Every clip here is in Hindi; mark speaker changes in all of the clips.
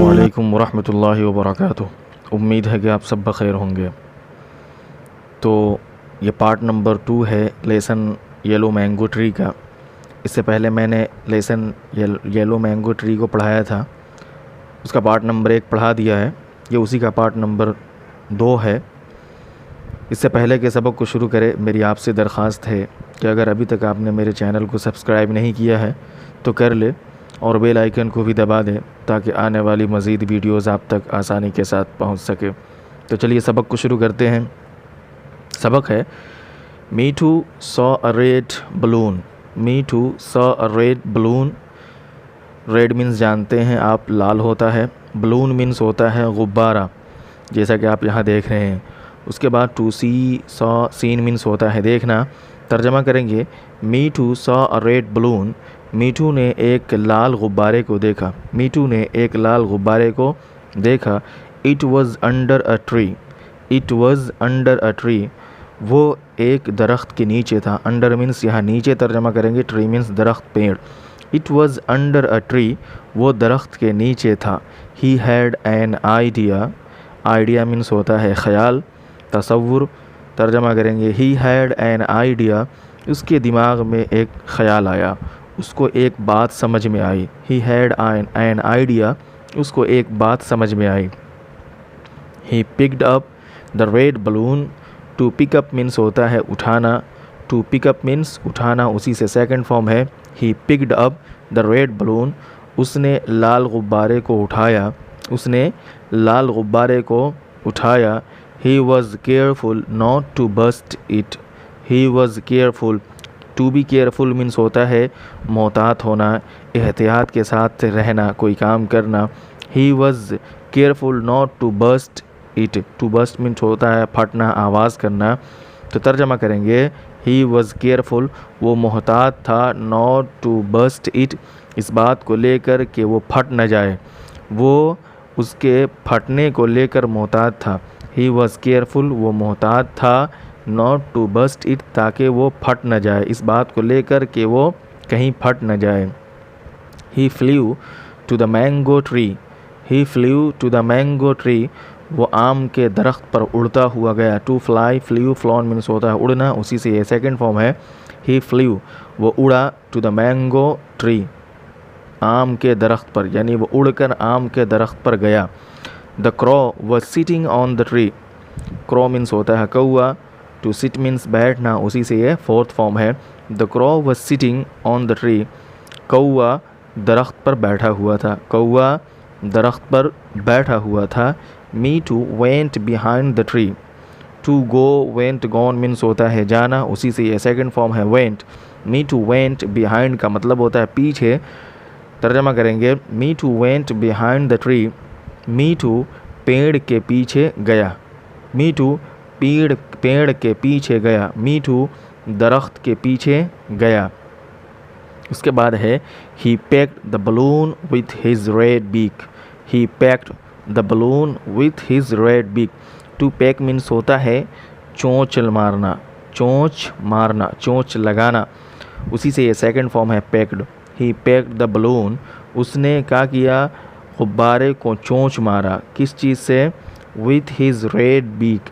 Speaker 1: अस्सलामुअलैकुम वरहमतुल्लाहि वबरकातुहू। उम्मीद है कि आप सब बख़ैर होंगे। तो ये पार्ट नंबर 2 है लेसन येलो मैंगो ट्री का। इससे पहले मैंने लेसन येलो मैंगो ट्री को पढ़ाया था, उसका पार्ट नंबर 1 पढ़ा दिया है। ये उसी का पार्ट नंबर 2 है। इससे पहले के सबक को शुरू करें, मेरी आपसे दरख्वास्त है कि अगर अभी तक आपने मेरे चैनल को सब्सक्राइब नहीं किया है तो कर ले और बेल आइकन को भी दबा दें ताकि आने वाली मज़ीद वीडियोज़ आप तक आसानी के साथ पहुंच सके। तो चलिए सबक को शुरू करते हैं। सबक है Mithu saw a red balloon. Mithu saw a red balloon. Red means जानते हैं आप, लाल होता है। बलून मीन्स होता है गुब्बारा, जैसा कि आप यहाँ देख रहे हैं। उसके बाद to see saw, seen means होता है देखना। तर्जमा करेंगे Mithu saw a red balloon. Mithu ने एक लाल गुब्बारे को देखा। मीठू ने एक लाल गुब्बारे को देखा। It was under a tree. It was under a tree. वो एक दरख्त के नीचे था। अंडर मीन्स यहाँ नीचे तर्जमा करेंगे, ट्री मीन्स दरख्त, पेड़। It was under a tree. वो दरख्त के नीचे था। ही had an idea. Idea means होता है ख़याल, तसव्वुर। तर्जमा करेंगे ही हैड एन आइडिया। उसके दिमाग में एक ख़याल आया, उसको एक बात समझ में आई। He had an idea. उसको एक बात समझ में आई। He picked up the red balloon. To pick up means होता है उठाना। टू पिकअप मीन्स उठाना, उसी से सेकंड फॉर्म है। ही picked up the red balloon. उसने लाल गुब्बारे को उठाया। उसने लाल गुब्बारे को उठाया। He was careful not to burst it. He was careful. To be careful means होता है मोहतात होना, एहतियात के साथ रहना, कोई काम करना। He was careful not to burst it. To burst means होता है फटना, आवाज़ करना। तो तर्जमा करेंगे ही वॉज़ केयरफुल, वो मोहतात था, नॉट टू बस्ट इट, इस बात को लेकर कि वो फट न जाए। वो उसके फटने को लेकर मोहतात था। ही वॉज़ केयरफुल, वो मोहतात था, नॉट टू बस्ट इट, ताकि वो फट न जाए, इस बात को लेकर कि वो कहीं फट न जाए। He flew to the mango tree. He flew to the mango tree. वो आम के दरख्त पर उड़ता हुआ गया। To fly, flew, flown means होता है उड़ना, उसी से ये सेकंड फॉर्म है। ही फ्ल्यू, वो उड़ा, टू द मैंगो ट्री, आम के दरख्त पर, यानी वो उड़कर आम के दरख्त पर गया। The क्रॉ was sitting on the tree. क्रॉ means होता है कौआ। टू सिट मीन्स बैठना, उसी से ये फोर्थ फॉर्म है। The क्रॉ was sitting on the tree. कौआ दरख्त पर बैठा हुआ था। कौआ दरख्त पर बैठा हुआ था। Mithu went behind the tree. To go, went, gone means होता है जाना, उसी से ये सेकंड फॉर्म है वेंट। मीठू वेंट बिहाइंड का मतलब होता है पीछे। तर्जमा करेंगे Mithu went behind the tree. Mithu पेड़ के पीछे गया। मीठू पेड़ के पीछे गया। मीठू दरख्त के पीछे गया। उसके बाद है he pecked the balloon with his red beak. He pecked the balloon with his red beak. To peck means होता है चोंच मारना, चोंच मारना, चोंच लगाना, उसी से ये सेकंड फॉर्म है packed. He pecked the balloon. उसने क्या किया, गुब्बारे को चोंच मारा। किस चीज़ से? विथ हिज रेड बीक,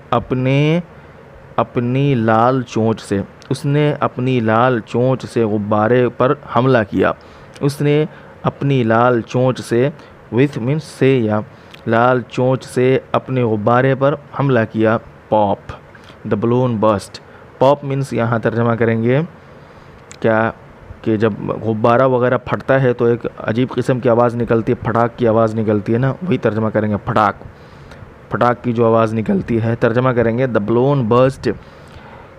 Speaker 1: अपनी लाल चोंच से। उसने अपनी लाल चोंच से गुब्बारे पर हमला किया। उसने अपनी लाल चोंच से, विथ मीन्स से या लाल चोंच से अपने गुब्बारे पर हमला किया। Pop, the balloon burst. Pop means यहाँ तर्जमा करेंगे क्या कि जब गुब्बारा वगैरह फटता है तो एक अजीब किस्म की आवाज़ निकलती है, फटाक की आवाज़ निकलती है ना, वही तर्जमा करेंगे फटाक। फटाक की जो आवाज़ निकलती है, तर्जमा करेंगे द बलून बस्ट,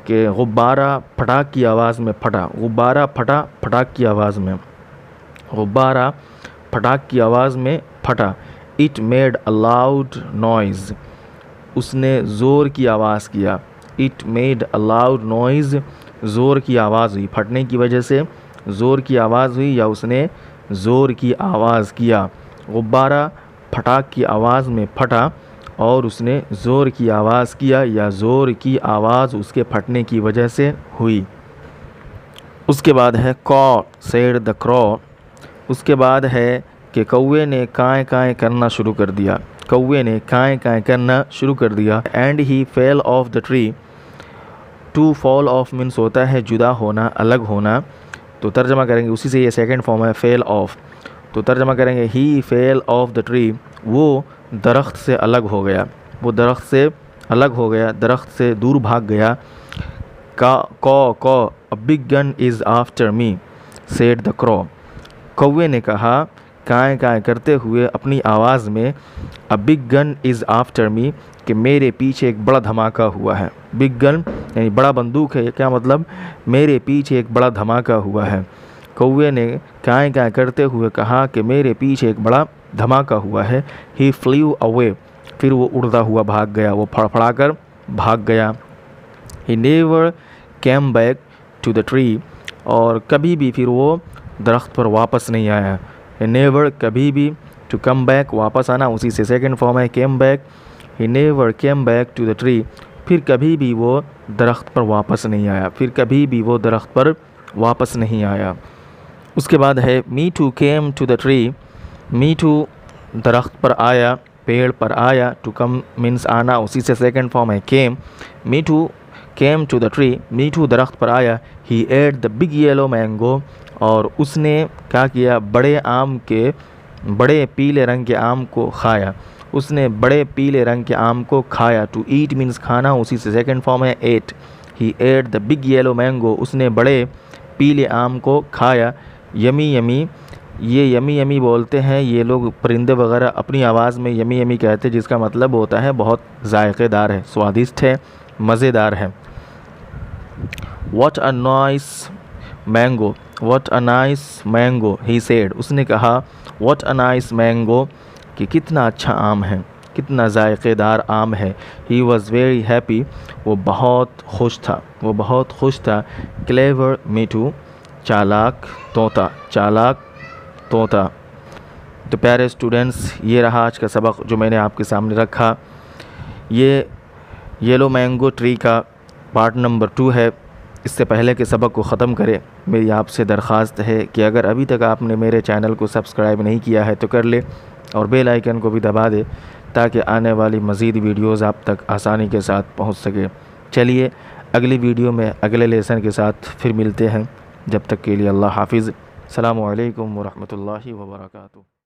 Speaker 1: के गुब्बारा फटाक की आवाज़ में फटा। गुब्बारा फटा फटाक की आवाज़ में। गुब्बारा फटाक की आवाज़ में फटा। It made a loud noise. उसने ज़ोर की आवाज़ किया। It made a loud noise, ज़ोर की आवाज़ हुई, फटने की वजह से ज़ोर की आवाज़ हुई या उसने ज़ोर की आवाज़ किया। गुब्बारा फटाक की आवाज़ में फटा और उसने ज़ोर की आवाज़ किया या ज़ोर की आवाज़ उसके फटने की वजह से हुई। उसके बाद है कॉ सेड द क्रॉ। उसके बाद है कि कौवे ने काएँ काएँ करना शुरू कर दिया, कौवे ने काएँ काएँ करना शुरू कर दिया। And he fell off the tree, to fall off means होता है जुदा होना, अलग होना, तो तर्जमा करेंगे उसी से, ये सेकंड फॉर्म है फेल ऑफ, तो तर्जमा करेंगे ही फेल ऑफ द ट्री, वो दरख्त से अलग हो गया, वो दरख्त से अलग हो गया, दरख्त से दूर भाग गया। Caw a big gun is after me said the crow, कौवे ने कहा काएँ काएँ करते हुए अपनी आवाज़ में, अ बिग गन इज़ आफ्टर मी, कि मेरे पीछे एक बड़ा धमाका हुआ है। बिग गन यानी बड़ा बंदूक है, क्या मतलब, मेरे पीछे एक बड़ा धमाका हुआ है। कौवे ने काएँ काएँ करते हुए कहा कि मेरे पीछे एक बड़ा धमाका हुआ है। ही फ्लीव अवे, फिर वो उड़ता हुआ भाग गया, वो फड़फड़ा कर भाग गया। He never came back to the tree, और कभी भी फिर वो दरख्त पर वापस नहीं आया। ही नेवर कभी भी, टू कम बैक वापस आना, उसी से सेकंड फॉर्म है came back. He never came back to the tree, फिर कभी भी वो दरख्त पर वापस नहीं आया, फिर कभी भी वो दरख्त पर वापस नहीं आया। उसके बाद है मी to came to the tree, me to दरख्त पर आया, पेड़ पर आया, टू कम मीन्स आना, उसी से सेकंड फॉर्म है came. Me to came to the tree, me to दरख्त पर आया। He ate the big yellow mango, और उसने क्या किया, बड़े पीले रंग के आम को खाया, उसने बड़े पीले रंग के आम को खाया। टू ईट मीन्स खाना, उसी से सेकंड फॉर्म है ate. He ate the big yellow mango, उसने बड़े पीले आम को खाया। यमी यमी, ये यमी यमी बोलते हैं ये लोग, परिंदे वगैरह अपनी आवाज़ में यमी यमी कहते हैं, जिसका मतलब होता है बहुत जायकेदार है, स्वादिष्ट है, मज़ेदार है। What a nice mango, what a nice mango he said, उसने कहा व्हाट अ नाइस मैंगो, कि कितना अच्छा आम है, कितना जायकेदार आम है। ही वॉज़ वेरी हैप्पी, वो बहुत खुश था, वो बहुत खुश था। क्लेवर मीठू, चालाक तोता, चालाक तोता। तो प्यारे स्टूडेंट्स, ये रहा आज का सबक जो मैंने आपके सामने रखा। ये येलो मैंगो ट्री का पार्ट नंबर 2 है। इससे पहले के सबक को ख़त्म करें, मेरी आपसे दरख्वास्त है कि अगर अभी तक आपने मेरे चैनल को सब्सक्राइब नहीं किया है तो कर ले, और बेल आइकन को भी दबा दे, ताकि आने वाली मज़ीद वीडियोज़ आप तक आसानी के साथ पहुंच सके। चलिए अगली वीडियो में अगले लेसन के साथ फिर मिलते हैं। जब तक के लिए अल्लाह हाफिज़। अस्सलामु अलैकुम व रहमतुल्लाहि व बरकातुहू।